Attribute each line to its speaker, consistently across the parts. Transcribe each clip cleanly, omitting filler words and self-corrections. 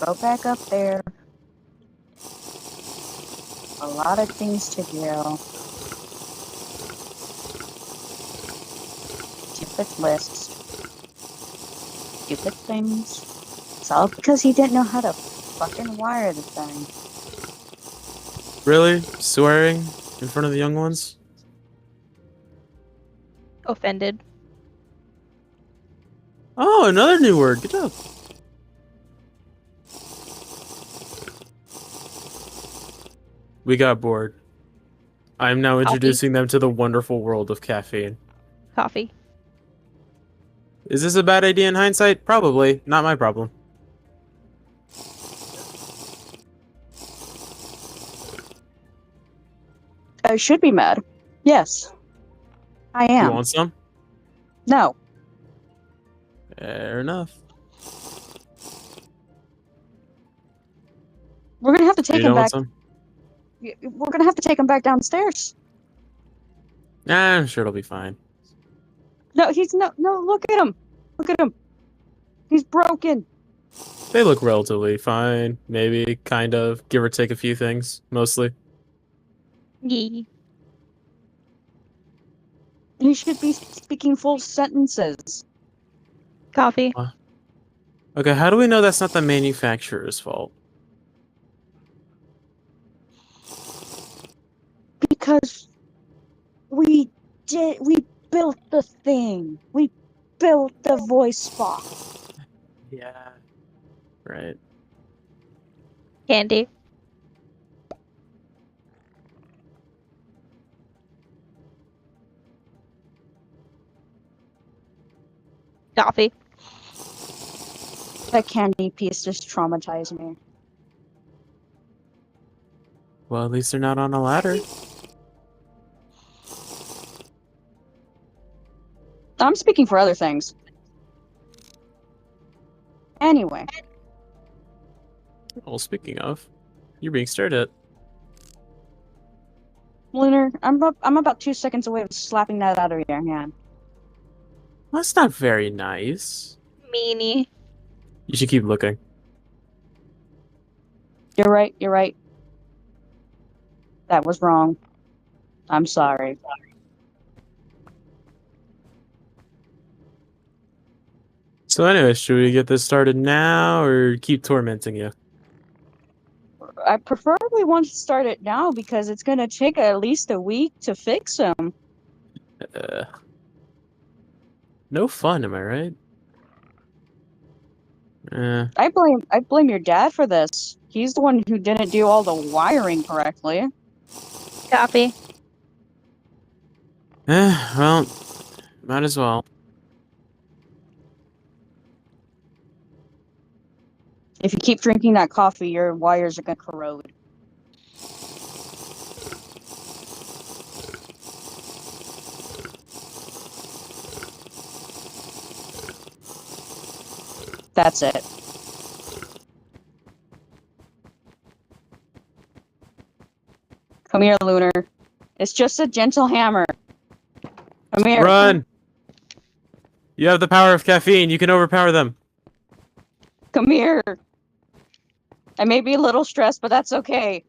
Speaker 1: Go back up there. A lot of things to do. Stupid lists. Stupid things. It's all because he didn't know how to fucking wire the thing.
Speaker 2: Really? Swearing in front of the young ones?
Speaker 3: Offended.
Speaker 2: Oh, another new word. Good job. We got bored. I'm now introducing them to the wonderful world of caffeine.
Speaker 3: Coffee.
Speaker 2: Is this a bad idea in hindsight? Probably. Not my problem.
Speaker 1: I should be mad. Yes. I am.
Speaker 2: You want some?
Speaker 1: No.
Speaker 2: Fair enough.
Speaker 1: We're gonna have to take
Speaker 2: You
Speaker 1: him
Speaker 2: don't want
Speaker 1: back.
Speaker 2: some?
Speaker 1: We're gonna have to take him back downstairs.
Speaker 2: Nah, I'm sure it'll be fine.
Speaker 1: No, he's no. Look at him. Look at him. He's broken.
Speaker 2: They look relatively fine. Maybe, kind of. Give or take a few things. Mostly.
Speaker 3: Yee.
Speaker 1: He should be speaking full sentences.
Speaker 3: Coffee.
Speaker 2: Okay, how do we know that's not the manufacturer's fault?
Speaker 1: Because we built the thing. We built the voice box.
Speaker 2: Yeah. Right.
Speaker 3: Candy. Coffee.
Speaker 1: That candy piece just traumatized me.
Speaker 2: Well, at least they're not on a ladder.
Speaker 1: I'm speaking for other things. Anyway.
Speaker 2: Well, speaking of, you're being stared at.
Speaker 1: Lunar, I'm about 2 seconds away from slapping that out of your hand.
Speaker 2: That's not very nice.
Speaker 3: Meanie.
Speaker 2: You should keep looking.
Speaker 1: You're right. You're right. That was wrong. I'm sorry.
Speaker 2: So anyway, should we get this started now or keep tormenting you?
Speaker 1: I preferably want to start it now because it's going to take at least a week to fix him.
Speaker 2: No fun, am I right?
Speaker 1: I blame your dad for this. He's the one who didn't do all the wiring correctly.
Speaker 3: Coffee.
Speaker 2: Well, might as well.
Speaker 1: If you keep drinking that coffee, your wires are going to corrode. That's it. Come here, Lunar. It's just a gentle hammer. Come here.
Speaker 2: Run! You have the power of caffeine. You can overpower them.
Speaker 1: Come here. I may be a little stressed, but that's okay.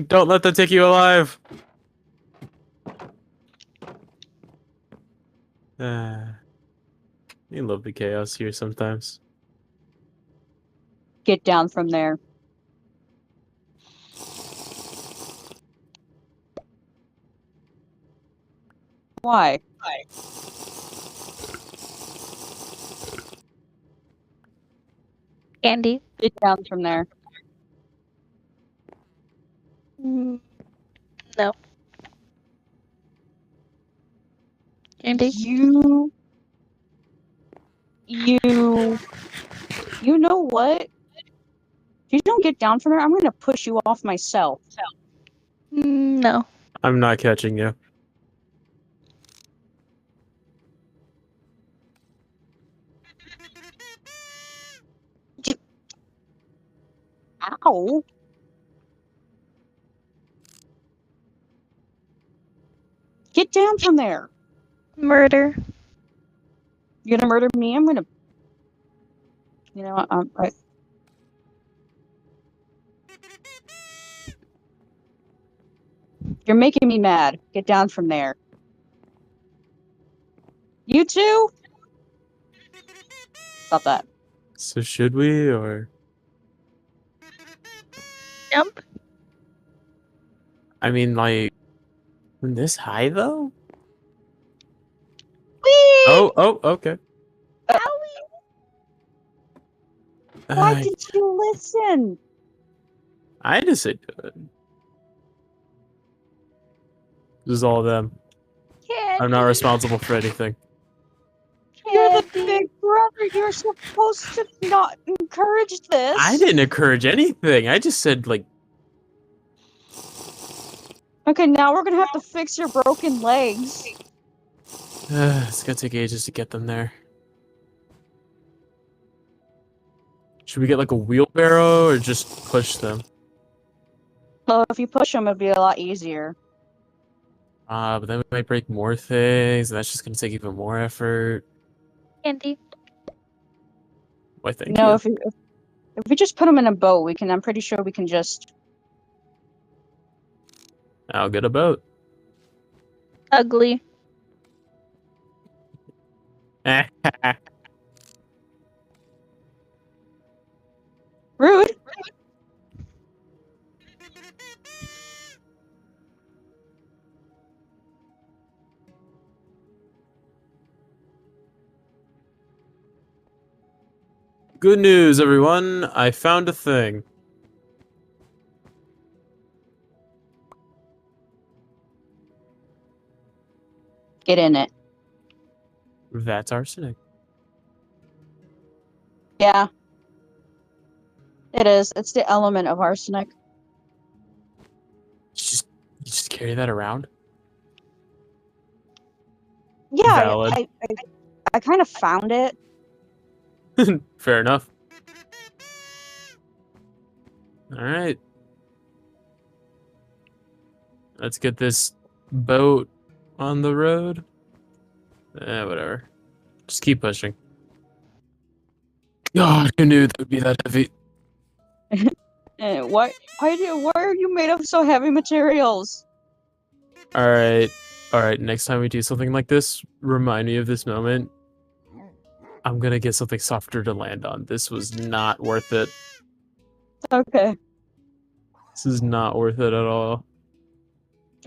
Speaker 2: Don't let them take you alive. You love the chaos here sometimes.
Speaker 1: Get down from there. Why?
Speaker 3: Candy.
Speaker 1: Get down from there.
Speaker 3: No. Candy.
Speaker 1: You know what? If you don't get down from there, I'm going to push you off myself.
Speaker 3: No.
Speaker 2: I'm not catching you.
Speaker 1: Ow. Get down from there.
Speaker 3: Murder.
Speaker 1: You're gonna murder me? I'm gonna... You know what? You're making me mad. Get down from there. You too? Stop that.
Speaker 2: So should we, or?
Speaker 3: Jump.
Speaker 2: I mean, like, this high, though?
Speaker 3: Whee!
Speaker 2: Oh, okay.
Speaker 1: Why
Speaker 2: Uh,
Speaker 1: did you listen?
Speaker 2: I just said do it. This is all them.
Speaker 3: Candy.
Speaker 2: I'm not responsible for anything.
Speaker 1: You're the
Speaker 3: Candy.
Speaker 1: big brother. You're supposed to not encourage this.
Speaker 2: I didn't encourage anything. I just said, like,
Speaker 1: Okay, now we're gonna have to fix your broken legs.
Speaker 2: it's gonna take ages to get them there. Should we get, like, a wheelbarrow or just push them?
Speaker 1: Well, if you push them, it'd be a lot easier.
Speaker 2: But then we might break more things, and that's just gonna take even more effort.
Speaker 3: Candy.
Speaker 2: Why, thank
Speaker 1: No,
Speaker 2: you.
Speaker 1: if we just put them in a boat, we can. I'm pretty sure we can just.
Speaker 2: I'll get a boat.
Speaker 3: Ugly.
Speaker 1: Rude.
Speaker 2: Good news, everyone. I found a thing.
Speaker 1: Get in it.
Speaker 2: That's arsenic.
Speaker 1: Yeah. It is. It's the element of arsenic.
Speaker 2: You just carry that around?
Speaker 1: Yeah,
Speaker 2: Valid.
Speaker 1: I kind of found it.
Speaker 2: Fair enough. Alright. Let's get this boat on the road. Whatever. Just keep pushing. God, who knew that would be that heavy?
Speaker 1: Why are you made of so heavy materials?
Speaker 2: Alright. Alright, next time we do something like this, remind me of this moment. I'm gonna get something softer to land on. This was not worth it.
Speaker 1: Okay,
Speaker 2: This is not worth it at all.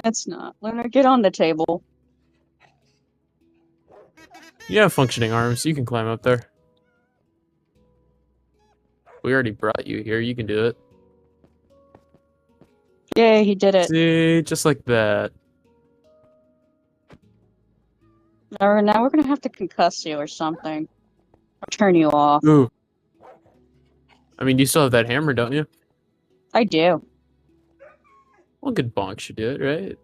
Speaker 1: it's not. Lunar, get on the table.
Speaker 2: You have functioning arms. You can climb up there. We already brought you here. You can do it.
Speaker 1: Yay, he did it.
Speaker 2: See, just like that.
Speaker 1: Or now we're gonna have to concuss you or something. Or turn you off.
Speaker 2: Ooh. I mean, you still have that hammer, don't you?
Speaker 1: I do.
Speaker 2: Well, good bonk should do it, right?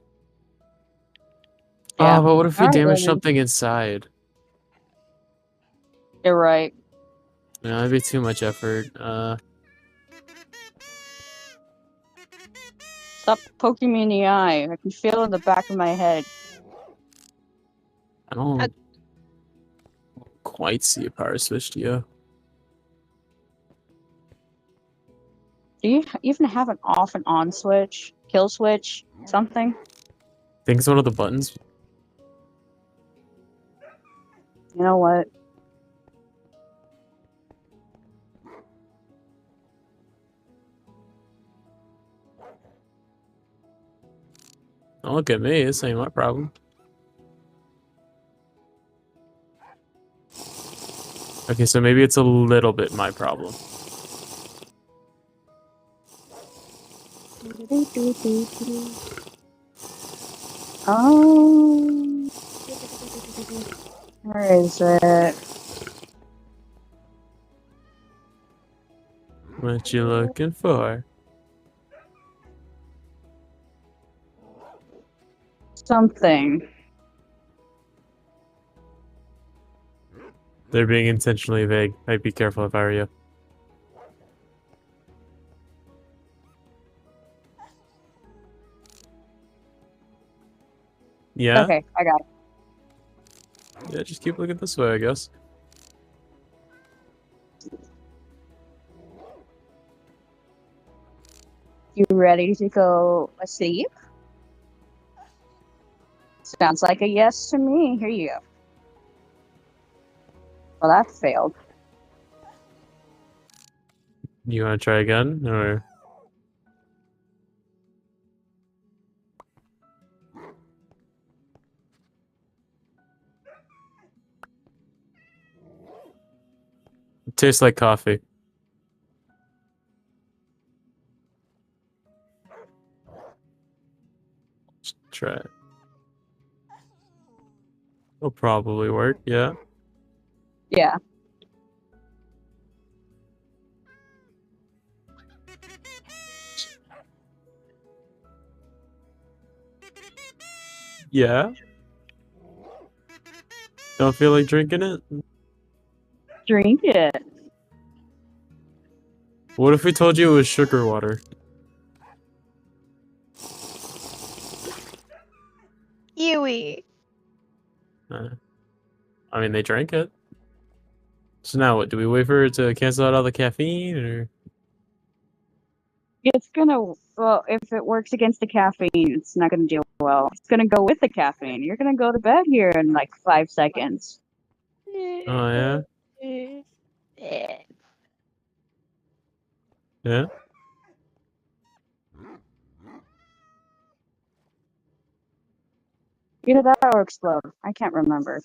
Speaker 1: Yeah.
Speaker 2: Oh, but what if we
Speaker 1: Alright,
Speaker 2: damage
Speaker 1: Lunar.
Speaker 2: something inside?
Speaker 1: You're right.
Speaker 2: No, that'd be too much effort.
Speaker 1: Stop poking me in the eye. I can feel it in the back of my head.
Speaker 2: I don't quite see a power switch to you.
Speaker 1: Do you even have an off and on switch? Kill switch? Something?
Speaker 2: I think it's one of the buttons.
Speaker 1: You know what?
Speaker 2: Don't look at me. This ain't my problem. Okay, so maybe it's a little bit my problem.
Speaker 1: Oh. Where is it?
Speaker 2: What you looking for?
Speaker 1: Something.
Speaker 2: They're being intentionally vague. I'd be careful if I were you. Yeah?
Speaker 1: Okay, I got it.
Speaker 2: Yeah, just keep looking this way, I guess.
Speaker 1: You ready to go asleep? Sounds like a yes to me. Here you go. Well, that failed.
Speaker 2: You want to try again, or? It tastes like coffee. Just try it. It'll probably work, yeah.
Speaker 1: Yeah.
Speaker 2: Yeah? Don't feel like drinking it?
Speaker 1: Drink it.
Speaker 2: What if we told you it was sugar water?
Speaker 3: Ewy.
Speaker 2: I mean, they drank it. So now what? Do we wait for it to cancel out all the caffeine, or?
Speaker 1: It's gonna, well, if it works against the caffeine, it's not gonna do well. It's gonna go with the caffeine. You're gonna go to bed here in like 5 seconds.
Speaker 2: Oh, yeah? Yeah?
Speaker 1: Either that or explode. I can't remember.